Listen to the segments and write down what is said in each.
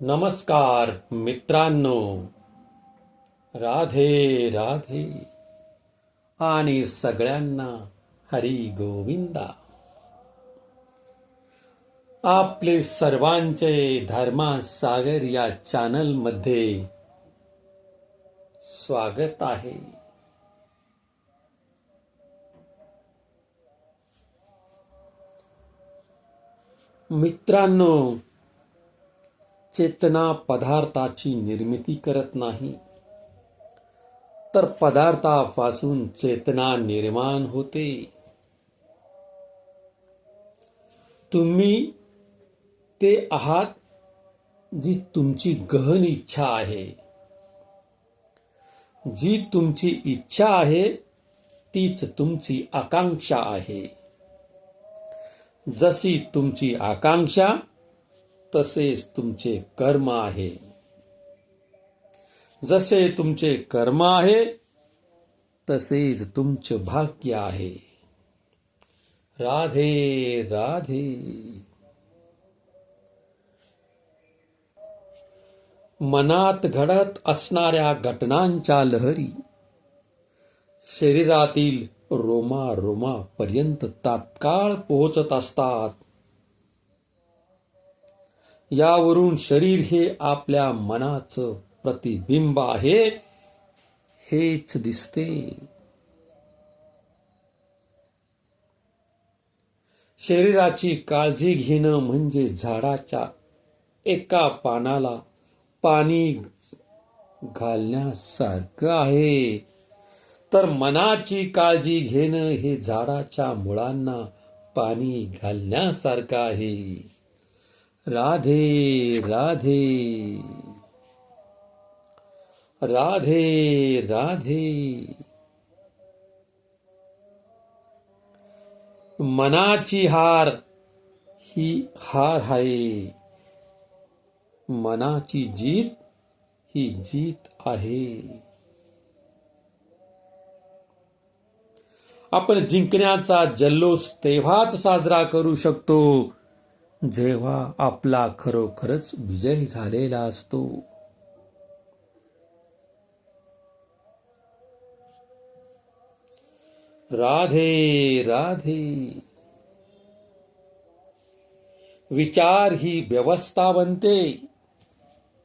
नमस्कार मित्रांनो, राधे राधे आणि सगळ्यांना हरी गोविंदा. आपले सर्वांचे धर्मासागर या चॅनलमध्ये स्वागत आहे. मित्रांनो, चेतना पदार्थाची निर्मिती करत नाही, तर पदार्थापासून चेतना निर्माण होते. तुम्ही ते आहात जी तुमची गहन इच्छा आहे. जी तुमची इच्छा आहे तीच तुमची आकांक्षा आहे. जशी तुमची आकांक्षा तसेच तुमचे कर्म आहे. जसे तुमचे कर्म आहे तसेच तुमचे भाग्य आहे. राधे राधे. मनात घडत असणाऱ्या घटनांच्या लहरी शरीरातील रोमारोमापर्यंत तात्काळ पोहोचत असतात. यावरून शरीर हे आपल्या मनाचं प्रतिबिंब आहे हेच दिसते. शरीराची काळजी घेणं म्हणजे झाडाच्या एका पानाला पाणी घालण्यासारखं आहे, तर मनाची काळजी घेणं हे झाडाच्या मुळांना पाणी घालण्यासारखं आहे. राधे राधे. राधे राधे. मनाची हार ही हार आहे. मनाची जीत ही जीत आहे. आपण जिंकण्याचा जल्लोष तेव्हाच साजरा करू शकतो जेव्हा आपला खरोखरच विजय झालेला असतो. राधे राधे. विचार ही व्यवस्था बनते,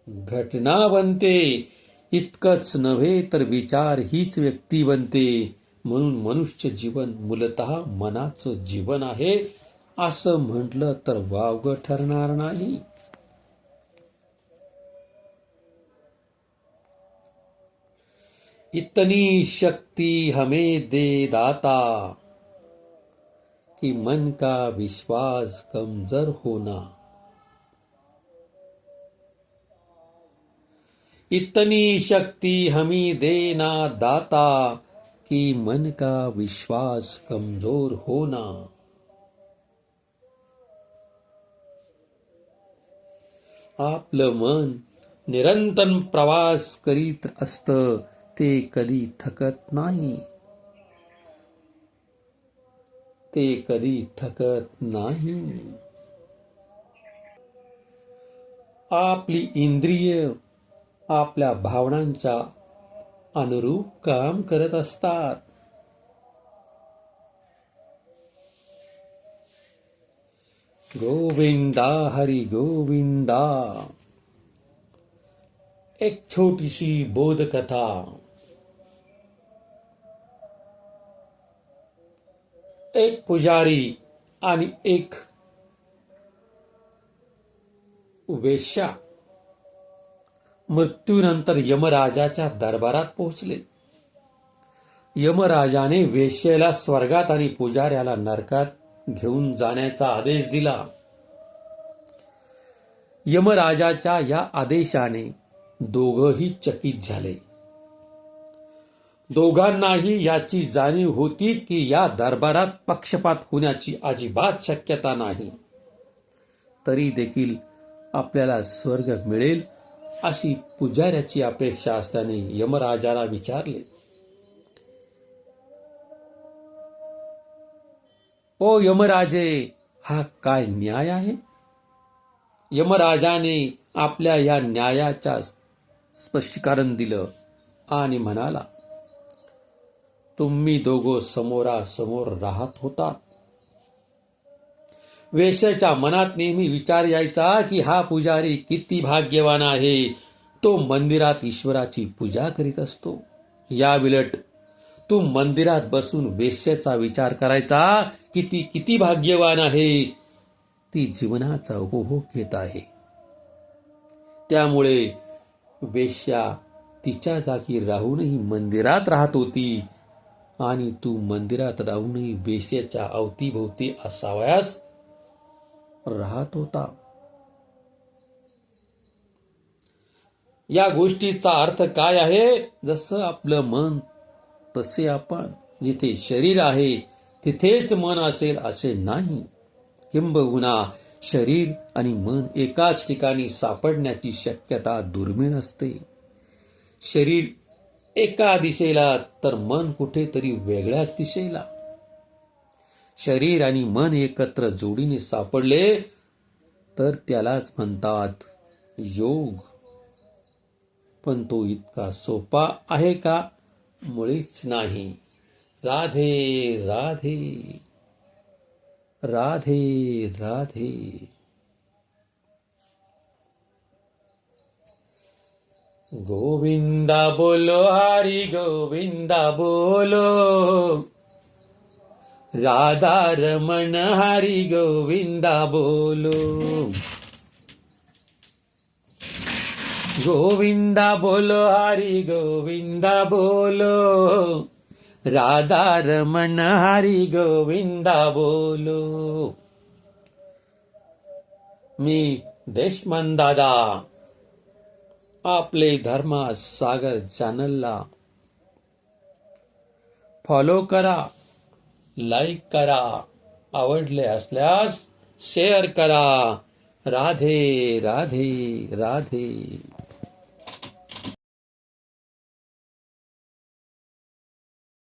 घटना बनते. इतकंच नव्हे तर विचार हीच व्यक्ती बनते. म्हणून मनुष्य जीवन मूलतः मनाचं जीवन आहे असं म्हटलं तर वावगं ठरणार नाही. इतनी शक्ति हमें दे दाता कि मन का विश्वास कमजोर होना. इतनी शक्ति हमें देना दाता कि मन का विश्वास कमजोर होना. आपलं मन निरंतर प्रवास करीत असतं. ते कधी थकत नाही. ते कधी थकत नाही. आपली इंद्रिय आपल्या भावनांच्या अनुरूप काम करत असतात. गोविंदा हरी गोविंदा. एक छोटीशी बोधकथा. एक पुजारी आणि एक वेश्या मृत्यूनंतर यमराजाच्या दरबारात पोहोचले. यमराजाने वेश्येला स्वर्गात आणि पुजाऱ्याला नरकात घेऊन जाण्याचा आदेश दिला. यमराजाच्या या आदेशाने दोघंही चकित झाले. दोघांनाही याची जाणीव होती की या दरबारात पक्षपात होण्याची अजिबात शक्यता नाही. तरी देखील आपल्याला स्वर्ग मिळेल अशी पुजाऱ्याची अपेक्षा असल्याने यमराजाला विचारले, ओ यमराजे, हा काय न्याय आहे? यमराजाने आपल्या या न्यायाच्या स्पष्टीकरण दिलं आणि म्हणाला, तुम्ही दोघं समोरासमोर राहत होतात. वेश्याच्या मनात नेहमी विचार यायचा की हा पुजारी किती भाग्यवान आहे, तो मंदिरात ईश्वराची पूजा करीत असतो. याविलट तू मंदिरात बसून वेश्याचा विचार करायचा की ती किती भाग्यवान आहे, ती जीवनाचा उपभोग घेत आहे. त्यामुळे वेश्या तिच्या जागी राहूनही मंदिरात राहत होती आणि तू मंदिरात राहूनही वेश्याच्या अवतीभोवती असावयास राहत होता. या गोष्टीचा अर्थ काय आहे? जसं आपलं मन तसे आपण. जिथे शरीर आहे तिथेच मन असेल असे नाही. किंबहुना शरीर आणि मन एकाच ठिकाणी सापडण्याची शक्यता दुर्मिळ असते. शरीर एका दिशेला तर मन कुठेतरी वेगळ्याच दिशेला. शरीर आणि मन एकत्र जोडीने सापडले तर त्यालाच म्हणतात योग. पण तो इतका सोपा आहे का? मुळीच नाही. राधे राधे राधे राधे. गोविंदा बोलो हरि गोविंदा बोलो, राधा रमण हरि गोविंदा बोलो. गोविंदा बोलो हरि गोविंदा बोलो, राधा रमण हरि गोविंदा बोलो. मी देशमान दादा आपले धर्मा सागर चॅनलला फॉलो करा, लाईक करा, आवडले असल्यास शेअर करा. राधे राधे राधे.